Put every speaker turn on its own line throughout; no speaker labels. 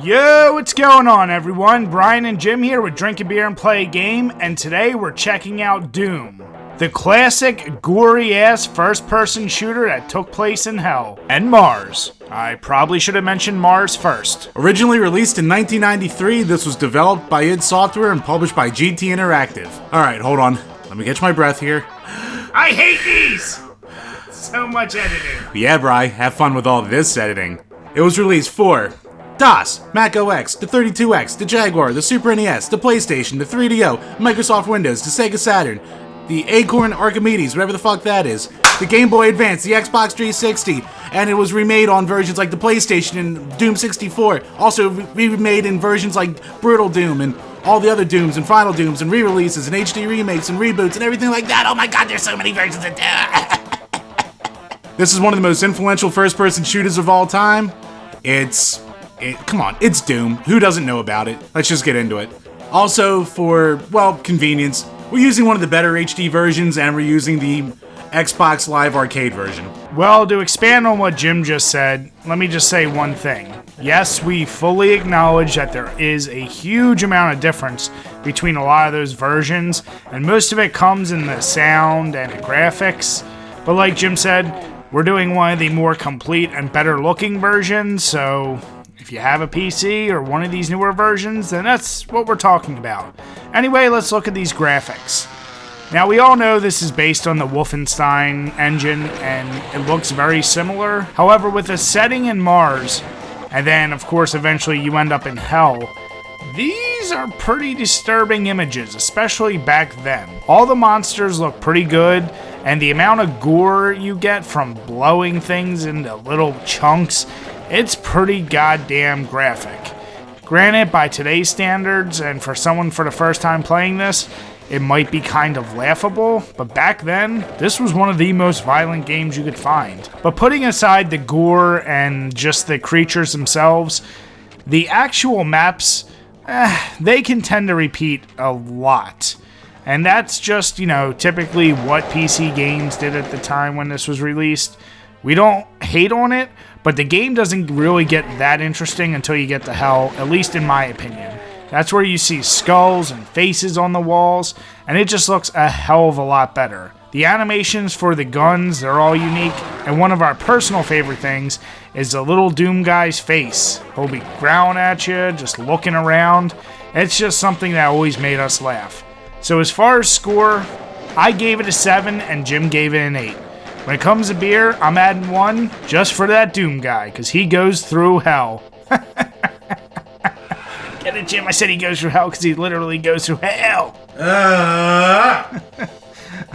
Yo, what's going on everyone? Brian and Jim here with Drink a Beer and Play a Game, and today we're checking out Doom. The classic, gory-ass first-person shooter that took place in Hell. And Mars. I probably should have mentioned Mars first.
Originally released in 1993, this was developed by id Software and published by GT Interactive. Alright, hold on. Let me catch my breath here.
I hate these! So much editing.
Yeah, Bri, have fun with all this editing. It was released for DOS, Mac OS, the 32X, the Jaguar, the Super NES, the PlayStation, the 3DO, Microsoft Windows, the Sega Saturn, the Acorn Archimedes, whatever the fuck that is, the Game Boy Advance, the Xbox 360, and it was remade on versions like the PlayStation and Doom 64, also remade in versions like Brutal Doom and all the other Dooms and Final Dooms and re-releases and HD remakes and reboots and everything like that. Oh my god, there's so many versions of Doom! This is one of the most influential first-person shooters of all time. Come on, it's Doom. Who doesn't know about it? Let's just get into it. Also, for, well, convenience, we're using one of the better HD versions, and we're using the Xbox Live Arcade version.
Well, to expand on what Jim just said, let me just say one thing. Yes, we fully acknowledge that there is a huge amount of difference between a lot of those versions, and most of it comes in the sound and the graphics. But like Jim said, we're doing one of the more complete and better looking versions, so if you have a PC or one of these newer versions, then that's what we're talking about. Anyway, let's look at these graphics. Now, we all know this is based on the Wolfenstein engine, and it looks very similar. However, with a setting in Mars, and then, of course, eventually you end up in Hell, these are pretty disturbing images, especially back then. All the monsters look pretty good, and the amount of gore you get from blowing things into little chunks, it's pretty goddamn graphic. Granted, by today's standards, and for someone for the first time playing this, it might be kind of laughable, but back then, this was one of the most violent games you could find. But putting aside the gore and just the creatures themselves, the actual maps, they can tend to repeat a lot. And that's just, typically what PC games did at the time when this was released. We don't hate on it, but the game doesn't really get that interesting until you get to Hell, at least in my opinion. That's where you see skulls and faces on the walls, and it just looks a hell of a lot better. The animations for the guns, they're all unique, and one of our personal favorite things is the little Doom guy's face. He'll be growling at you, just looking around. It's just something that always made us laugh. So as far as score, I gave it a 7 and Jim gave it an 8. When it comes to beer, I'm adding 1 just for that Doom guy, because he goes through hell. Get it, Jim? I said he goes through hell because he literally goes through hell.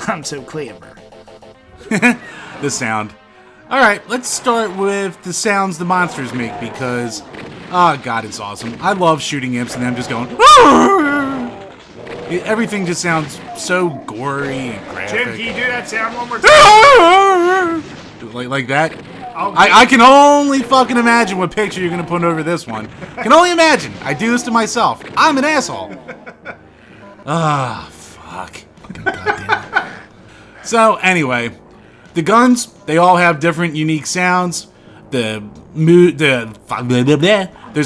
I'm so clever.
The sound. Alright, let's start with the sounds the monsters make because, oh god, it's awesome. I love shooting imps and them just going, everything just sounds so gory and graphic.
Jim, can you do that sound one more time?
Like that? I can only fucking imagine what picture you're gonna put over this one. Can only imagine. I do this to myself. I'm an asshole. Fuck. Fucking goddamn it. So, anyway, the guns, they all have different unique sounds. There's a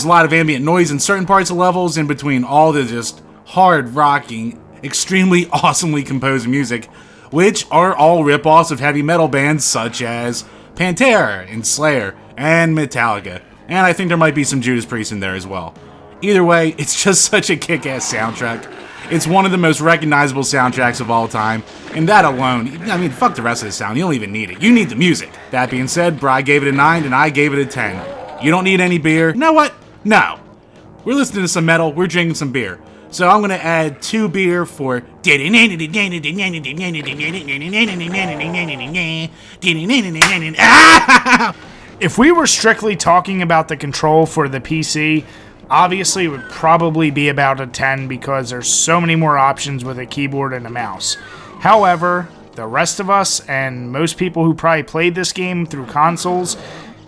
lot of ambient noise in certain parts of levels in between all the just hard rocking, extremely awesomely composed music, which are all rip-offs of heavy metal bands such as Pantera and Slayer and Metallica. And I think there might be some Judas Priest in there as well. Either way, it's just such a kick-ass soundtrack. It's one of the most recognizable soundtracks of all time, and that alone, I mean, fuck the rest of the sound, you don't even need it. You need the music. That being said, Bri gave it a 9 and I gave it a 10. You don't need any beer. You know what? No. We're listening to some metal, we're drinking some beer. So I'm gonna add 2 beer for
If we were strictly talking about the control for the PC, obviously it would probably be about a 10 because there's so many more options with a keyboard and a mouse. However, the rest of us and most people who probably played this game through consoles,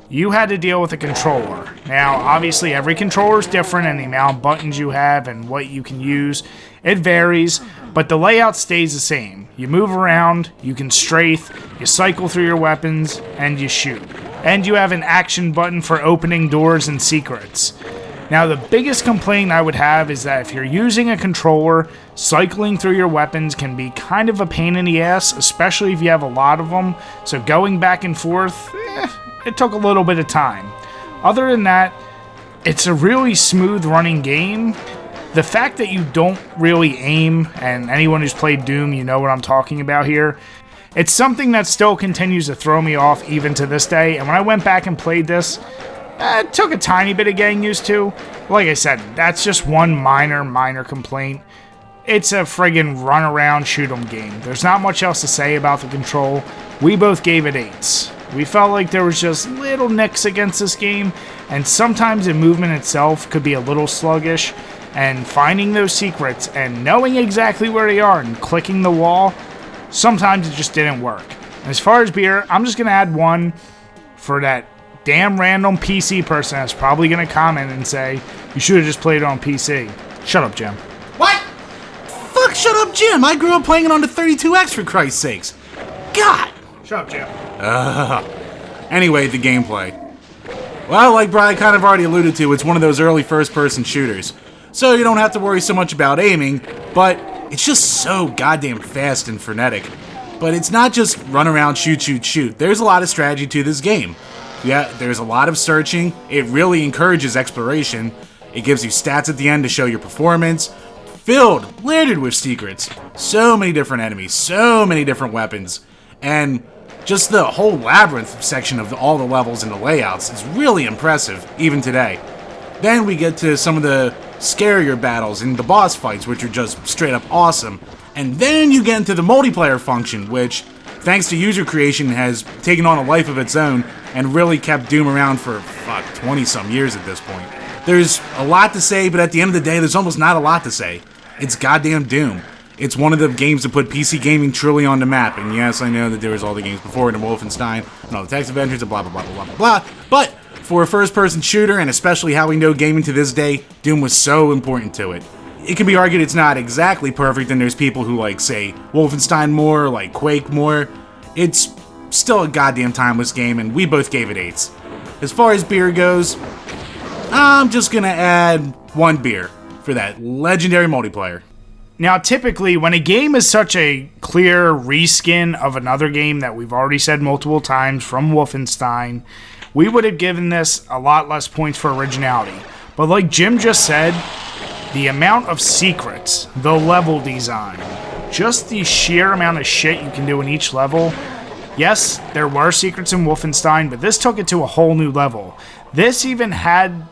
you had to deal with a controller. Now, obviously every controller is different and the amount of buttons you have and what you can use, it varies, but the layout stays the same. You move around, you can strafe, you cycle through your weapons, and you shoot. And you have an action button for opening doors and secrets. Now, the biggest complaint I would have is that if you're using a controller, cycling through your weapons can be kind of a pain in the ass, especially if you have a lot of them. So going back and forth, it took a little bit of time. Other than that, it's a really smooth running game. The fact that you don't really aim, and anyone who's played Doom, you know what I'm talking about here, it's something that still continues to throw me off even to this day. And when I went back and played this, it took a tiny bit of getting used to. Like I said, that's just one minor complaint. It's a friggin' run around shoot 'em game. There's not much else to say about the control. We both gave it 8s. We felt like there was just little nicks against this game, and sometimes the movement itself could be a little sluggish, and finding those secrets and knowing exactly where they are and clicking the wall, sometimes it just didn't work. As far as beer, I'm just gonna add 1 for that damn random PC person that's probably gonna comment and say, you should have just played it on PC. Shut up, Jim.
What? Fuck, shut up, Jim. I grew up playing it on the 32X for Christ's sakes. God.
Shut up, Jim.
Anyway, the gameplay. Well, like Brian kind of already alluded to, it's one of those early first-person shooters. So you don't have to worry so much about aiming, but it's just so goddamn fast and frenetic. But it's not just run around, shoot. There's a lot of strategy to this game. Yeah, there's a lot of searching. It really encourages exploration. It gives you stats at the end to show your performance. Littered with secrets. So many different enemies, so many different weapons. And just the whole labyrinth section of all the levels and the layouts is really impressive, even today. Then we get to some of the scarier battles and the boss fights, which are just straight up awesome. And then you get into the multiplayer function, which, thanks to user creation, has taken on a life of its own and really kept Doom around for, 20-some years at this point. There's a lot to say, but at the end of the day, there's almost not a lot to say. It's goddamn Doom. It's one of the games that put PC gaming truly on the map, and yes, I know that there was all the games before it, and Wolfenstein, and all the text adventures, and blah, blah, blah, blah, blah, blah, but for a first-person shooter, and especially how we know gaming to this day, Doom was so important to it. It can be argued it's not exactly perfect, and there's people who like, say, Wolfenstein more, like Quake more. It's still a goddamn timeless game, and we both gave it 8s. As far as beer goes, I'm just gonna add 1 beer for that legendary multiplayer.
Now, typically, when a game is such a clear reskin of another game that we've already said multiple times from Wolfenstein, we would have given this a lot less points for originality. But like Jim just said, the amount of secrets, the level design, just the sheer amount of shit you can do in each level. Yes, there were secrets in Wolfenstein, but this took it to a whole new level. This even had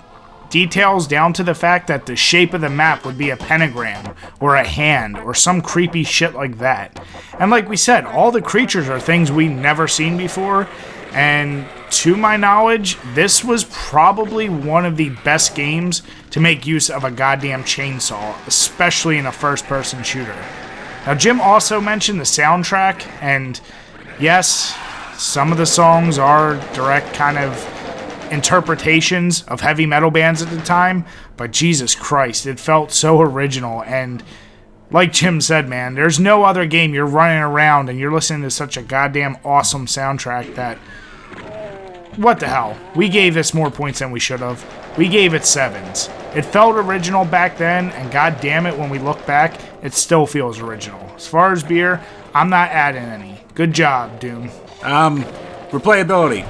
details down to the fact that the shape of the map would be a pentagram or a hand or some creepy shit like that. And like we said, all the creatures are things we've never seen before, and to my knowledge, this was probably one of the best games to make use of a goddamn chainsaw, especially in a first-person shooter. Now, Jim also mentioned the soundtrack, and yes, some of the songs are direct kind of interpretations of heavy metal bands at the time, but Jesus Christ, it felt so original. And like Jim said, man, there's no other game you're running around and you're listening to such a goddamn awesome soundtrack that, what the hell, we gave this more points than we should have. We gave it 7s. It felt original back then, and god damn it, when we look back, it still feels original. As far as beer, I'm not adding any. Good job, Doom.
Replayability.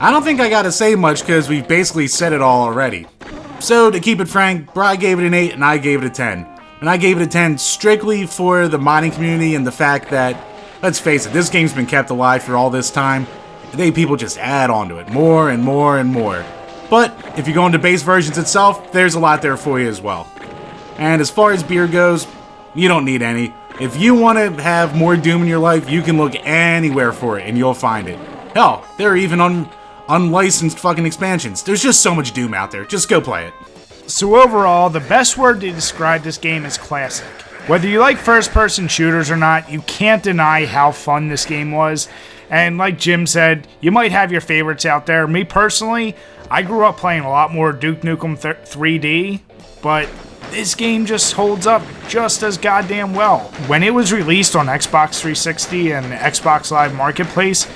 I don't think I gotta say much because we've basically said it all already. So, to keep it frank, Bri gave it an 8 and I gave it a 10. And I gave it a 10 strictly for the modding community and the fact that, let's face it, this game's been kept alive for all this time. People just add on to it more and more and more. But, if you go into base versions itself, there's a lot there for you as well. And as far as beer goes, you don't need any. If you want to have more Doom in your life, you can look anywhere for it and you'll find it. Hell, there are even unlicensed fucking expansions. There's just so much Doom out there. Just go play it.
So overall, the best word to describe this game is classic. Whether you like first-person shooters or not, you can't deny how fun this game was. And like Jim said, you might have your favorites out there. Me personally, I grew up playing a lot more Duke Nukem 3D, but this game just holds up just as goddamn well. When it was released on Xbox 360 and the Xbox Live Marketplace,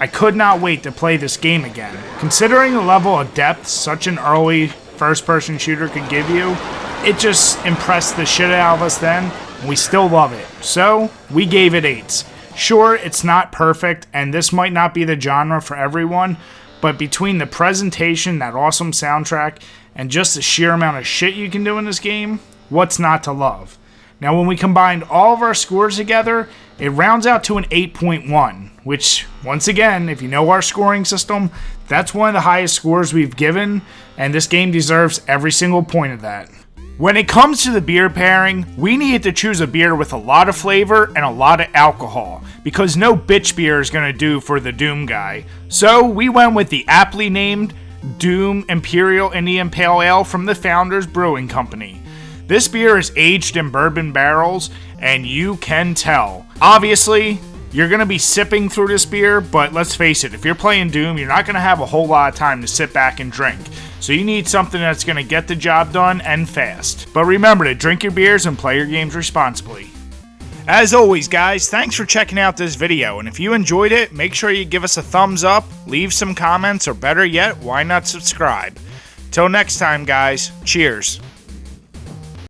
I could not wait to play this game again. Considering the level of depth such an early first-person shooter could give you. It just impressed the shit out of us then, and we still love it. So, we gave it 8s. Sure, it's not perfect, and this might not be the genre for everyone, but between the presentation, that awesome soundtrack, and just the sheer amount of shit you can do in this game, what's not to love? Now, when we combined all of our scores together, it rounds out to an 8.1, which, once again, if you know our scoring system, that's one of the highest scores we've given, and this game deserves every single point of that. When it comes to the beer pairing, we needed to choose a beer with a lot of flavor and a lot of alcohol, because no bitch beer is going to do for the Doom guy. So we went with the aptly named Doom Imperial Indian Pale Ale from the Founders Brewing Company. This beer is aged in bourbon barrels, and you can tell. Obviously, you're going to be sipping through this beer, but let's face it, if you're playing Doom, you're not going to have a whole lot of time to sit back and drink. So you need something that's going to get the job done and fast. But remember to drink your beers and play your games responsibly. As always, guys, thanks for checking out this video, and if you enjoyed it, make sure you give us a thumbs up, leave some comments, or better yet, why not subscribe? Till next time, guys, cheers.